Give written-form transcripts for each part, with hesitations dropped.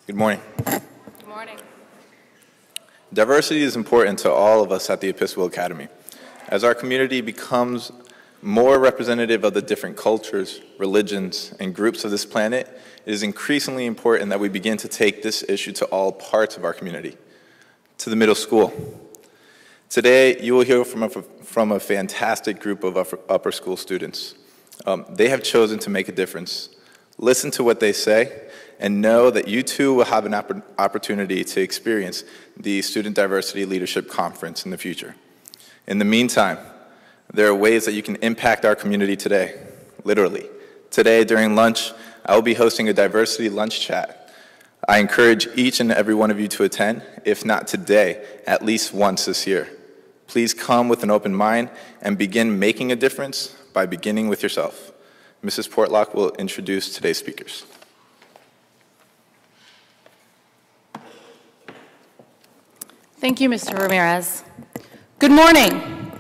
Good morning. Good morning. Diversity is important to all of us at the Episcopal Academy. As our community becomes more representative of the different cultures, religions, and groups of this planet, it is increasingly important that we begin to take this issue to all parts of our community, to the middle school. Today, you will hear from a fantastic group of upper school students. They have chosen to make a difference. Listen to what they say, and know that you too will have an opportunity to experience the Student Diversity Leadership Conference in the future. In the meantime, there are ways that you can impact our community today, literally. Today, during lunch, I will be hosting a diversity lunch chat. I encourage each and every one of you to attend, if not today, at least once this year. Please come with an open mind and begin making a difference by beginning with yourself. Mrs. Portlock will introduce today's speakers. Thank you, Mr. Ramirez. Good morning.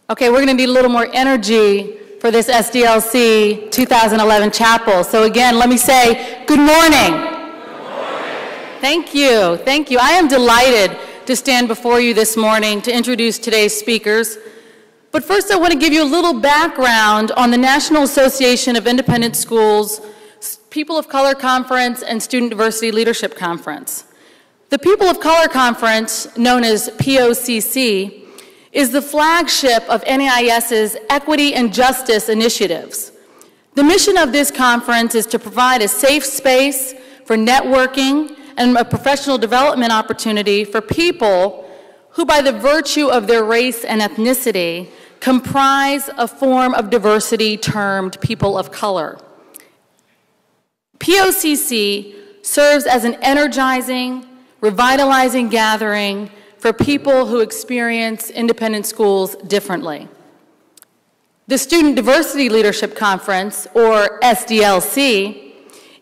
Okay, we're going to need a little more energy for this SDLC 2011 chapel. So again, let me say good morning. Good morning. Thank you. Thank you. I am delighted to stand before you this morning to introduce today's speakers. But first, I want to give you a little background on the National Association of Independent Schools People of Color Conference and Student Diversity Leadership Conference. The People of Color Conference, known as POCC, is the flagship of NAIS's Equity and Justice initiatives. The mission of this conference is to provide a safe space for networking and a professional development opportunity for people who, by the virtue of their race and ethnicity, comprise a form of diversity termed people of color. POCC serves as an energizing, revitalizing gathering for people who experience independent schools differently. The Student Diversity Leadership Conference, or SDLC,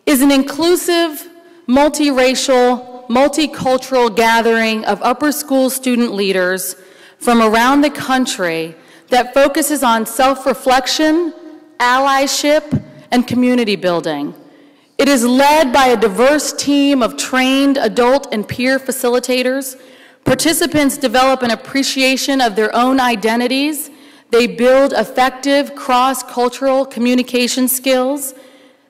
is an inclusive, multiracial, multicultural gathering of upper school student leaders from around the country that focuses on self-reflection, allyship, and community building. It is led by a diverse team of trained adult and peer facilitators. Participants develop an appreciation of their own identities. They build effective cross-cultural communication skills.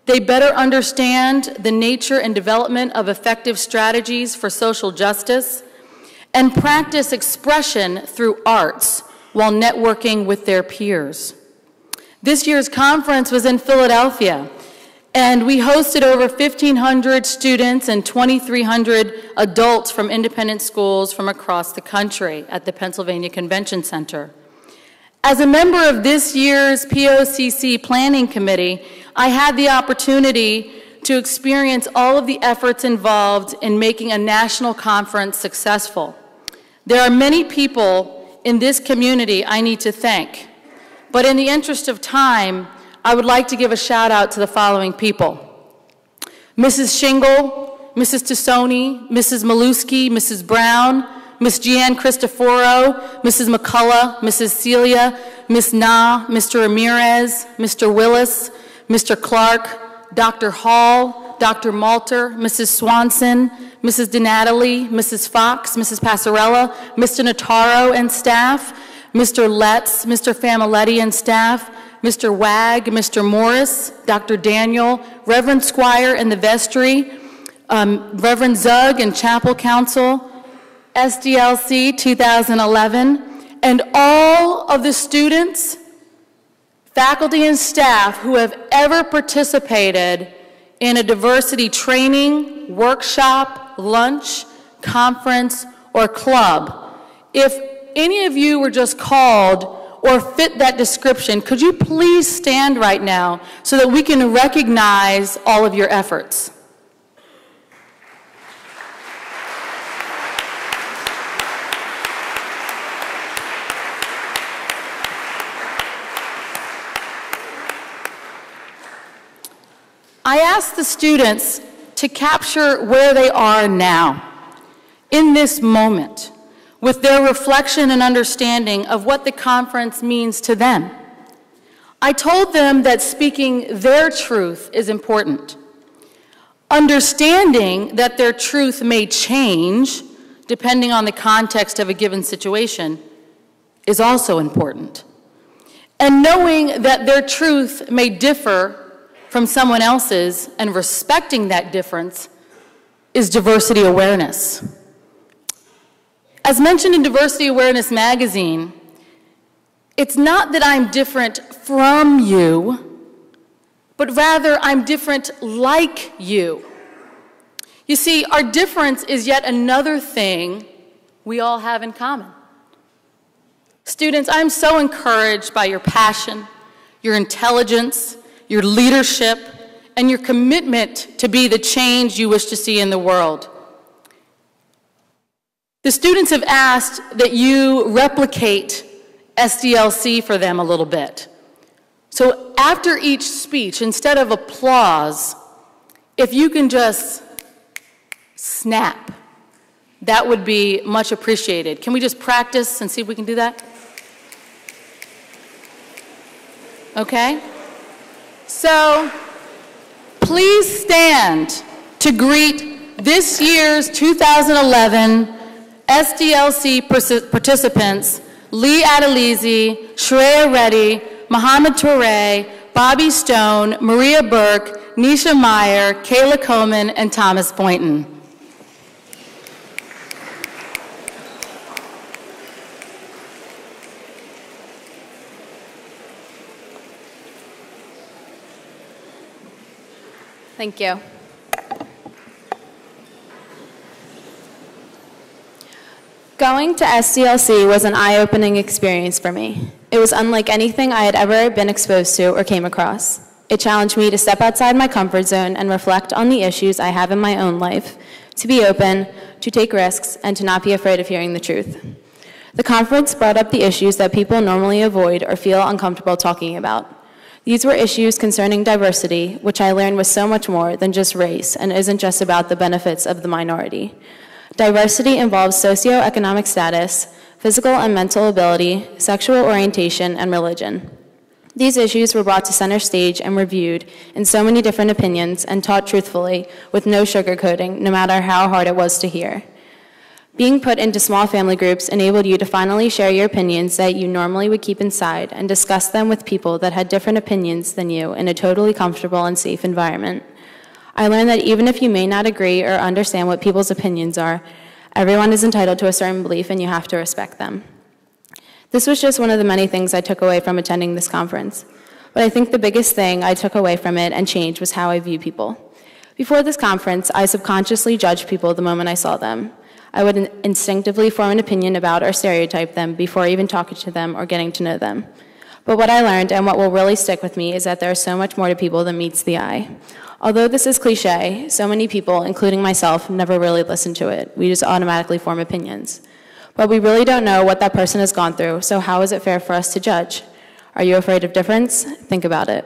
They better understand the nature and development of effective strategies for social justice, and practice expression through arts while networking with their peers. This year's conference was in Philadelphia, and we hosted over 1,500 students and 2,300 adults from independent schools from across the country at the Pennsylvania Convention Center. As a member of this year's POCC Planning Committee, I had the opportunity to experience all of the efforts involved in making a national conference successful. There are many people in this community I need to thank, but in the interest of time, I would like to give a shout out to the following people: Mrs. Shingle, Mrs. Tassoni, Mrs. Maluski, Mrs. Brown, Ms. Gian Cristoforo, Mrs. McCullough, Mrs. Celia, Ms. Na, Mr. Ramirez, Mr. Willis, Mr. Clark, Dr. Hall, Dr. Malter, Mrs. Swanson, Mrs. DiNatale, Mrs. Fox, Mrs. Passarella, Mr. Notaro and staff, Mr. Letts, Mr. Familetti and staff, Mr. Wag, Mr. Morris, Dr. Daniel, Reverend Squire in the vestry, Reverend Zug and Chapel Council, SDLC 2011, and all of the students, faculty, and staff who have ever participated in a diversity training, workshop, lunch, conference, or club. If any of you were just called or fit that description, could you please stand right now so that we can recognize all of your efforts? I asked the students to capture where they are now, in this moment, with their reflection and understanding of what the conference means to them. I told them that speaking their truth is important. Understanding that their truth may change depending on the context of a given situation is also important. And knowing that their truth may differ from someone else's and respecting that difference is diversity awareness. As mentioned in Diversity Awareness magazine, it's not that I'm different from you, but rather I'm different like you. You see, our difference is yet another thing we all have in common. Students, I'm so encouraged by your passion, your intelligence, your leadership, and your commitment to be the change you wish to see in the world. The students have asked that you replicate SDLC for them a little bit. So after each speech, instead of applause, if you can just snap, that would be much appreciated. Can we just practice and see if we can do that? Okay? So please stand to greet this year's 2011 SDLC participants, Lee Adelizi, Shreya Reddy, Mohammed Toure, Bobby Stone, Maria Burke, Nisha Meyer, Kayla Coleman, and Thomas Boynton. Thank you. Going to SDLC was an eye-opening experience for me. It was unlike anything I had ever been exposed to or came across. It challenged me to step outside my comfort zone and reflect on the issues I have in my own life, to be open, to take risks, and to not be afraid of hearing the truth. The conference brought up the issues that people normally avoid or feel uncomfortable talking about. These were issues concerning diversity, which I learned was so much more than just race and isn't just about the benefits of the minority. Diversity involves socioeconomic status, physical and mental ability, sexual orientation, and religion. These issues were brought to center stage and reviewed in so many different opinions and taught truthfully with no sugarcoating, no matter how hard it was to hear. Being put into small family groups enabled you to finally share your opinions that you normally would keep inside and discuss them with people that had different opinions than you in a totally comfortable and safe environment. I learned that even if you may not agree or understand what people's opinions are, everyone is entitled to a certain belief and you have to respect them. This was just one of the many things I took away from attending this conference. But I think the biggest thing I took away from it and changed was how I view people. Before this conference, I subconsciously judged people the moment I saw them. I would instinctively form an opinion about or stereotype them before even talking to them or getting to know them. But what I learned and what will really stick with me is that there is so much more to people than meets the eye. Although this is cliche, so many people, including myself, never really listen to it. We just automatically form opinions. But we really don't know what that person has gone through, so how is it fair for us to judge? Are you afraid of difference? Think about it.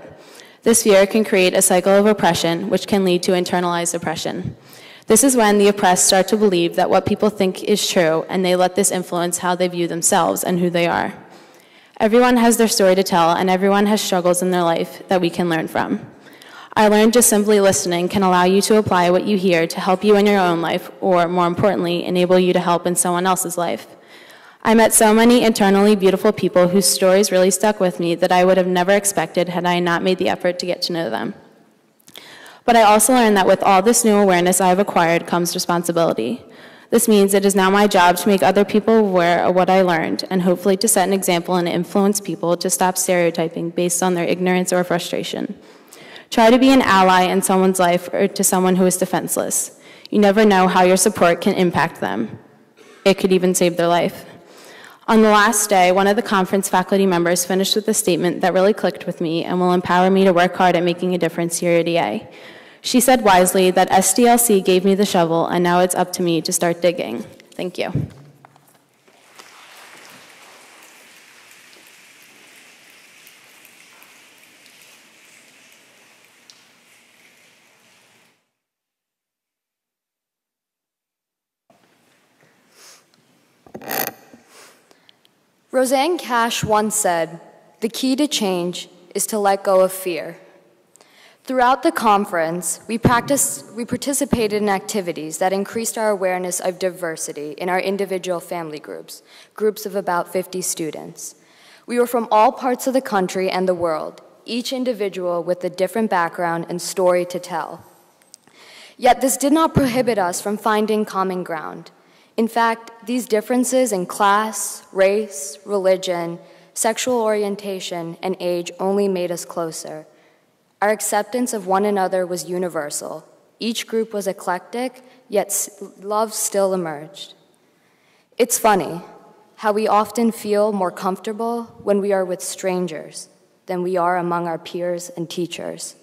This fear can create a cycle of oppression, which can lead to internalized oppression. This is when the oppressed start to believe that what people think is true, and they let this influence how they view themselves and who they are. Everyone has their story to tell, and everyone has struggles in their life that we can learn from. I learned just simply listening can allow you to apply what you hear to help you in your own life, or more importantly, enable you to help in someone else's life. I met so many internally beautiful people whose stories really stuck with me that I would have never expected had I not made the effort to get to know them. But I also learned that with all this new awareness I have acquired comes responsibility. This means it is now my job to make other people aware of what I learned, and hopefully to set an example and influence people to stop stereotyping based on their ignorance or frustration. Try to be an ally in someone's life or to someone who is defenseless. You never know how your support can impact them. It could even save their life. On the last day, one of the conference faculty members finished with a statement that really clicked with me and will empower me to work hard at making a difference here at EA. She said wisely that SDLC gave me the shovel and now it's up to me to start digging. Thank you. Roseanne Cash once said, "The key to change is to let go of fear." Throughout the conference, we participated in activities that increased our awareness of diversity in our individual family groups of about 50 students. We were from all parts of the country and the world, each individual with a different background and story to tell. Yet this did not prohibit us from finding common ground. In fact, these differences in class, race, religion, sexual orientation, and age only made us closer. Our acceptance of one another was universal. Each group was eclectic, yet love still emerged. It's funny how we often feel more comfortable when we are with strangers than we are among our peers and teachers.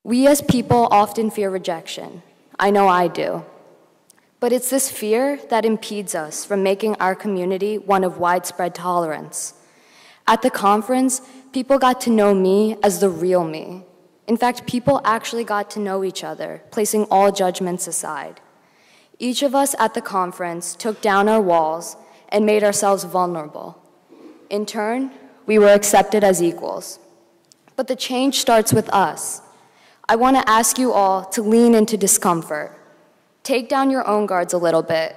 We as people often fear rejection. I know I do. But it's this fear that impedes us from making our community one of widespread tolerance. At the conference, people got to know me as the real me. In fact, people actually got to know each other, placing all judgments aside. Each of us at the conference took down our walls and made ourselves vulnerable. In turn, we were accepted as equals. But the change starts with us. I want to ask you all to lean into discomfort. Take down your own guards a little bit.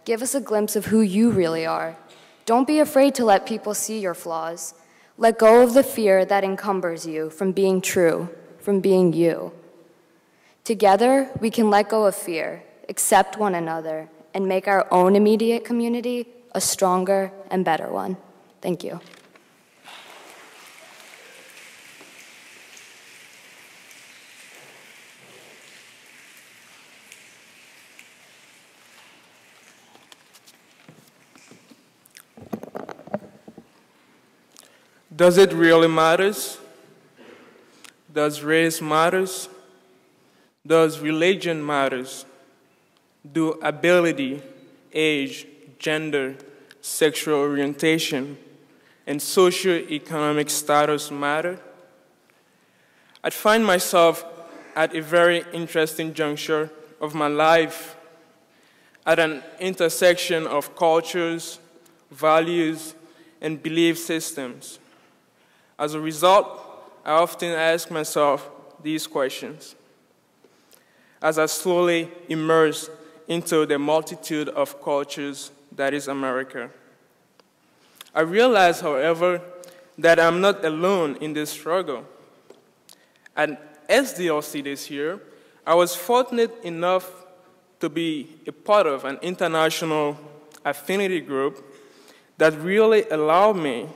Give us a glimpse of who you really are. Don't be afraid to let people see your flaws. Let go of the fear that encumbers you from being true, from being you. Together, we can let go of fear, accept one another, and make our own immediate community a stronger and better one. Thank you. Does it really matter? Does race matter? Does religion matter? Do ability, age, gender, sexual orientation, and socioeconomic status matter? I find myself at a very interesting juncture of my life, at an intersection of cultures, values, and belief systems. As a result, I often ask myself these questions as I slowly immerse into the multitude of cultures that is America. I realize, however, that I'm not alone in this struggle. At SDLC this year, I was fortunate enough to be a part of an international affinity group that really allowed me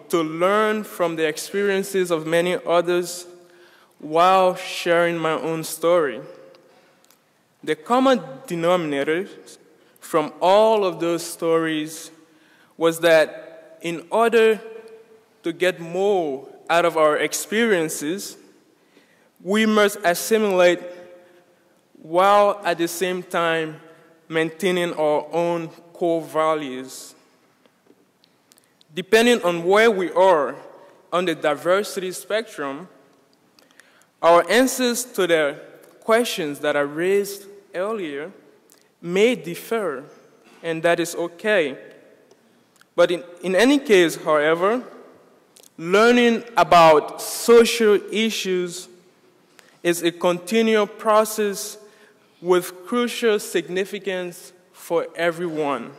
to learn from the experiences of many others while sharing my own story. The common denominator from all of those stories was that in order to get more out of our experiences, we must assimilate while at the same time maintaining our own core values. Depending on where we are on the diversity spectrum, our answers to the questions that I raised earlier may differ, and that is okay. But in any case, however, learning about social issues is a continual process with crucial significance for everyone.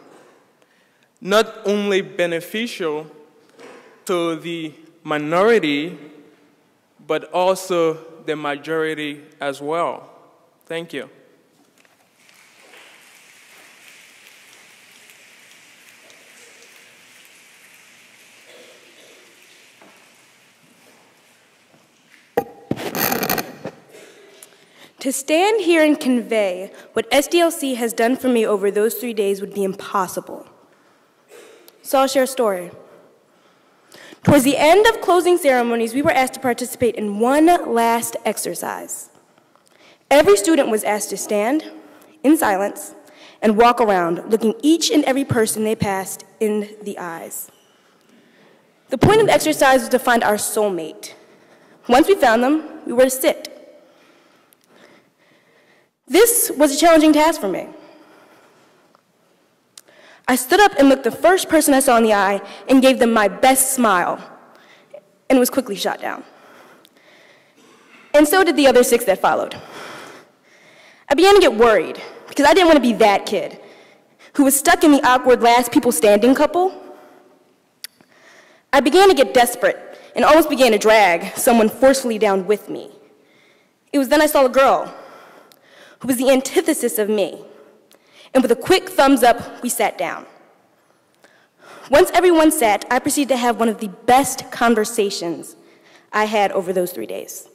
Not only beneficial to the minority, but also the majority as well. Thank you. To stand here and convey what SDLC has done for me over those 3 days would be impossible. So I'll share a story. Towards the end of closing ceremonies, we were asked to participate in one last exercise. Every student was asked to stand in silence and walk around, looking each and every person they passed in the eyes. The point of the exercise was to find our soulmate. Once we found them, we were to sit. This was a challenging task for me. I stood up and looked the first person I saw in the eye and gave them my best smile. and was quickly shot down. And so did the other 6 that followed. I began to get worried because I didn't want to be that kid who was stuck in the awkward last people standing couple. I began to get desperate and almost began to drag someone forcefully down with me. It was then I saw a girl who was the antithesis of me. And with a quick thumbs up, we sat down. Once everyone sat, I proceeded to have one of the best conversations I had over those 3 days.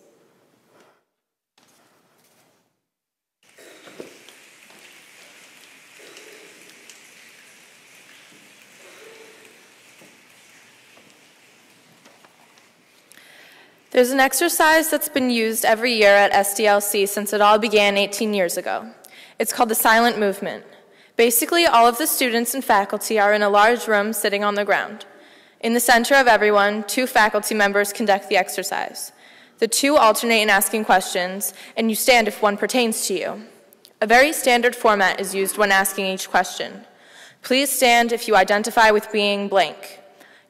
There's an exercise that's been used every year at SDLC since it all began 18 years ago. It's called the silent movement. Basically, all of the students and faculty are in a large room sitting on the ground. In the center of everyone, 2 faculty members conduct the exercise. The 2 alternate in asking questions, and you stand if one pertains to you. A very standard format is used when asking each question. Please stand if you identify with being blank.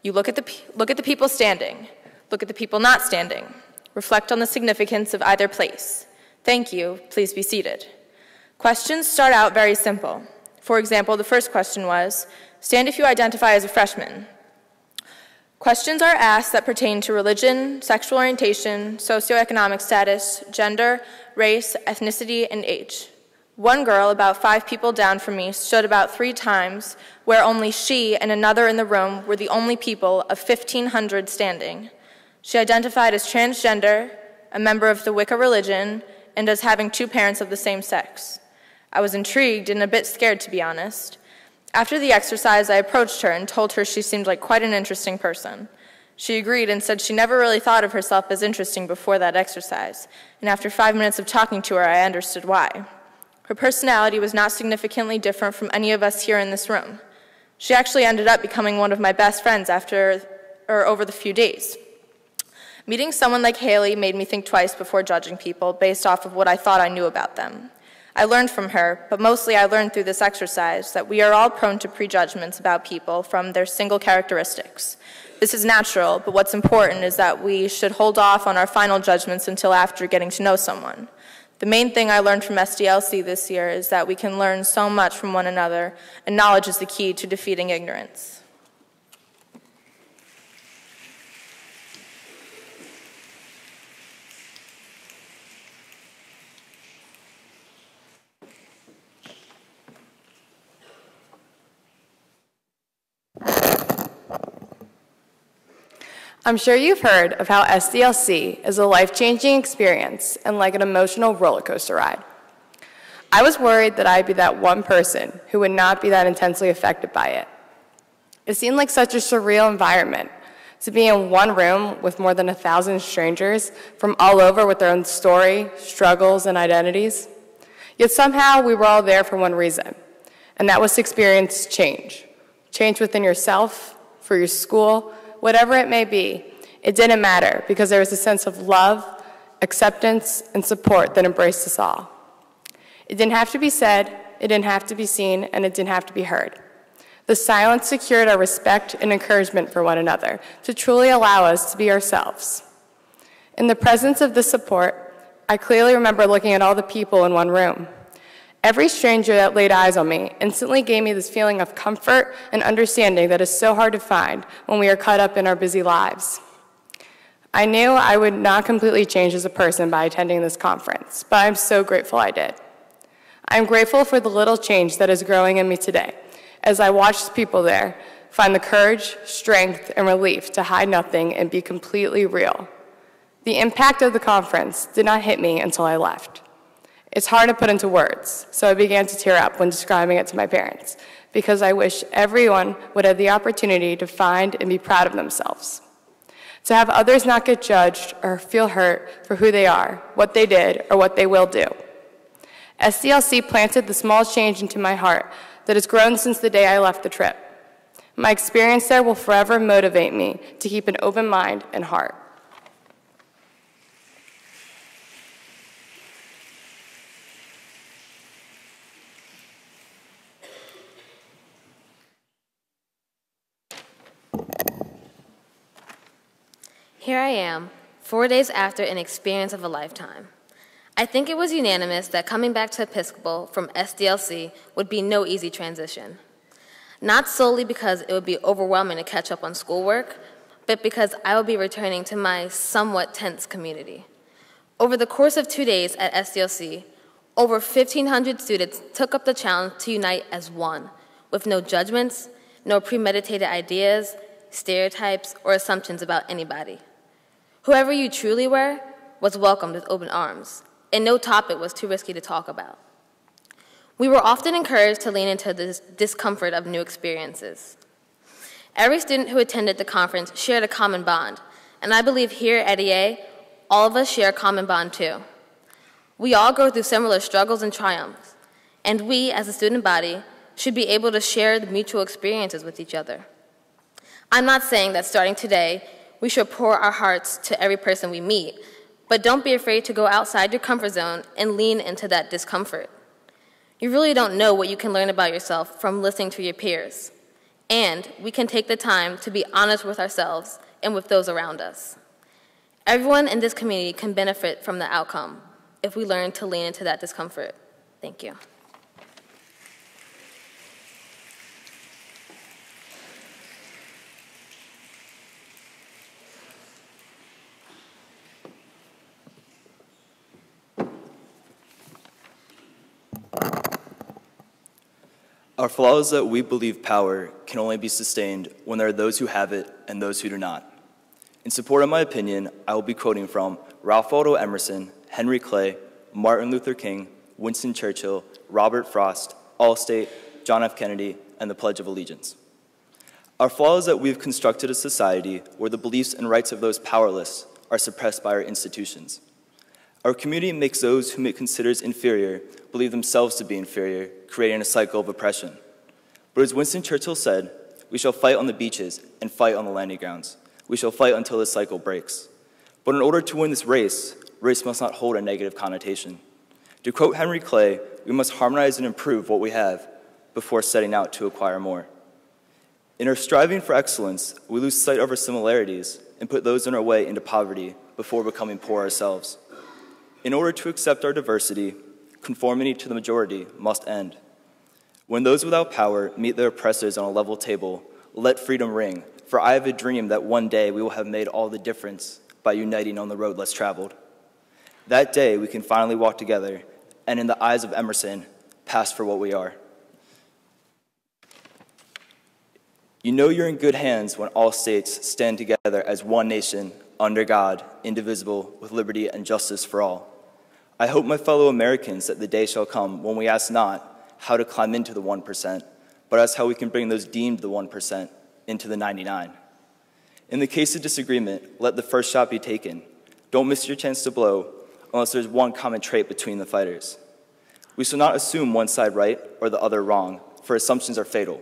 You look at the people standing. Look at the people not standing. Reflect on the significance of either place. Thank you. Please be seated. Questions start out very simple. For example, the first question was, stand if you identify as a freshman. Questions are asked that pertain to religion, sexual orientation, socioeconomic status, gender, race, ethnicity, and age. One girl, about 5 people down from me, stood about 3 times, where only she and another in the room were the only people of 1,500 standing. She identified as transgender, a member of the Wicca religion, and as having 2 parents of the same sex. I was intrigued and a bit scared, to be honest. After the exercise, I approached her and told her she seemed like quite an interesting person. She agreed and said she never really thought of herself as interesting before that exercise, and after 5 minutes of talking to her, I understood why. Her personality was not significantly different from any of us here in this room. She actually ended up becoming one of my best friends over the few days. Meeting someone like Haley made me think twice before judging people based off of what I thought I knew about them. I learned from her, but mostly I learned through this exercise that we are all prone to prejudgments about people from their single characteristics. This is natural, but what's important is that we should hold off on our final judgments until after getting to know someone. The main thing I learned from SDLC this year is that we can learn so much from one another, and knowledge is the key to defeating ignorance. I'm sure you've heard of how SDLC is a life-changing experience and like an emotional roller coaster ride. I was worried that I'd be that one person who would not be that intensely affected by it. It seemed like such a surreal environment to be in one room with more than 1,000 strangers from all over with their own story, struggles, and identities. Yet somehow we were all there for one reason, and that was to experience change. Change within yourself, for your school, whatever it may be. It didn't matter because there was a sense of love, acceptance, and support that embraced us all. It didn't have to be said, it didn't have to be seen, and it didn't have to be heard. The silence secured our respect and encouragement for one another to truly allow us to be ourselves. In the presence of this support, I clearly remember looking at all the people in one room. Every stranger that laid eyes on me instantly gave me this feeling of comfort and understanding that is so hard to find when we are caught up in our busy lives. I knew I would not completely change as a person by attending this conference, but I'm so grateful I did. I'm grateful for the little change that is growing in me today, as I watched people there find the courage, strength, and relief to hide nothing and be completely real. The impact of the conference did not hit me until I left. It's hard to put into words, so I began to tear up when describing it to my parents, because I wish everyone would have the opportunity to find and be proud of themselves. To have others not get judged or feel hurt for who they are, what they did, or what they will do. SDLC planted the small change into my heart that has grown since the day I left the trip. My experience there will forever motivate me to keep an open mind and heart. Here I am, 4 days after an experience of a lifetime. I think it was unanimous that coming back to Episcopal from SDLC would be no easy transition. Not solely because it would be overwhelming to catch up on schoolwork, but because I will be returning to my somewhat tense community. Over the course of 2 days at SDLC, over 1,500 students took up the challenge to unite as one, with no judgments, no premeditated ideas, stereotypes, or assumptions about anybody. Whoever you truly were was welcomed with open arms, and no topic was too risky to talk about. We were often encouraged to lean into the discomfort of new experiences. Every student who attended the conference shared a common bond, and I believe here at EA, all of us share a common bond too. We all go through similar struggles and triumphs, and we, as a student body, should be able to share the mutual experiences with each other. I'm not saying that starting today, we should pour our hearts to every person we meet, but don't be afraid to go outside your comfort zone and lean into that discomfort. You really don't know what you can learn about yourself from listening to your peers, and we can take the time to be honest with ourselves and with those around us. Everyone in this community can benefit from the outcome if we learn to lean into that discomfort. Thank you. Our flaw is that we believe power can only be sustained when there are those who have it and those who do not. In support of my opinion, I will be quoting from Ralph Waldo Emerson, Henry Clay, Martin Luther King, Winston Churchill, Robert Frost, Allstate, John F. Kennedy, and the Pledge of Allegiance. Our flaw is that we have constructed a society where the beliefs and rights of those powerless are suppressed by our institutions. Our community makes those whom it considers inferior believe themselves to be inferior, creating a cycle of oppression. But as Winston Churchill said, we shall fight on the beaches and fight on the landing grounds. We shall fight until this cycle breaks. But in order to win this race must not hold a negative connotation. To quote Henry Clay, we must harmonize and improve what we have before setting out to acquire more. In our striving for excellence, we lose sight of our similarities and put those in our way into poverty before becoming poor ourselves. In order to accept our diversity, conformity to the majority must end. When those without power meet their oppressors on a level table, let freedom ring, for I have a dream that one day we will have made all the difference by uniting on the road less traveled. That day we can finally walk together, and in the eyes of Emerson, pass for what we are. You know you're in good hands when all states stand together as one nation, under God, indivisible, with liberty and justice for all. I hope, my fellow Americans, that the day shall come when we ask not how to climb into the 1%, but ask how we can bring those deemed the 1% into the 99. In the case of disagreement, let the first shot be taken. Don't miss your chance to blow unless there's one common trait between the fighters. We shall not assume one side right or the other wrong, for assumptions are fatal.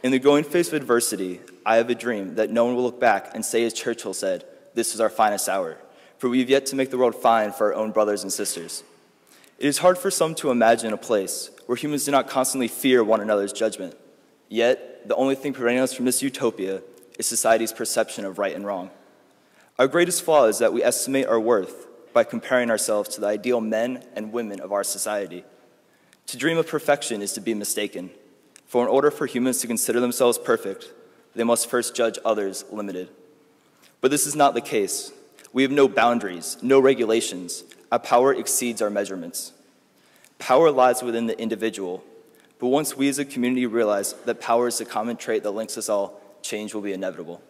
In the growing face of adversity, I have a dream that no one will look back and say, as Churchill said, "This is our finest hour," for we have yet to make the world fine for our own brothers and sisters. It is hard for some to imagine a place where humans do not constantly fear one another's judgment. Yet, the only thing preventing us from this utopia is society's perception of right and wrong. Our greatest flaw is that we estimate our worth by comparing ourselves to the ideal men and women of our society. To dream of perfection is to be mistaken, for in order for humans to consider themselves perfect, they must first judge others limited. But this is not the case. We have no boundaries, no regulations. Our power exceeds our measurements. Power lies within the individual, but once we as a community realize that power is the common trait that links us all, change will be inevitable.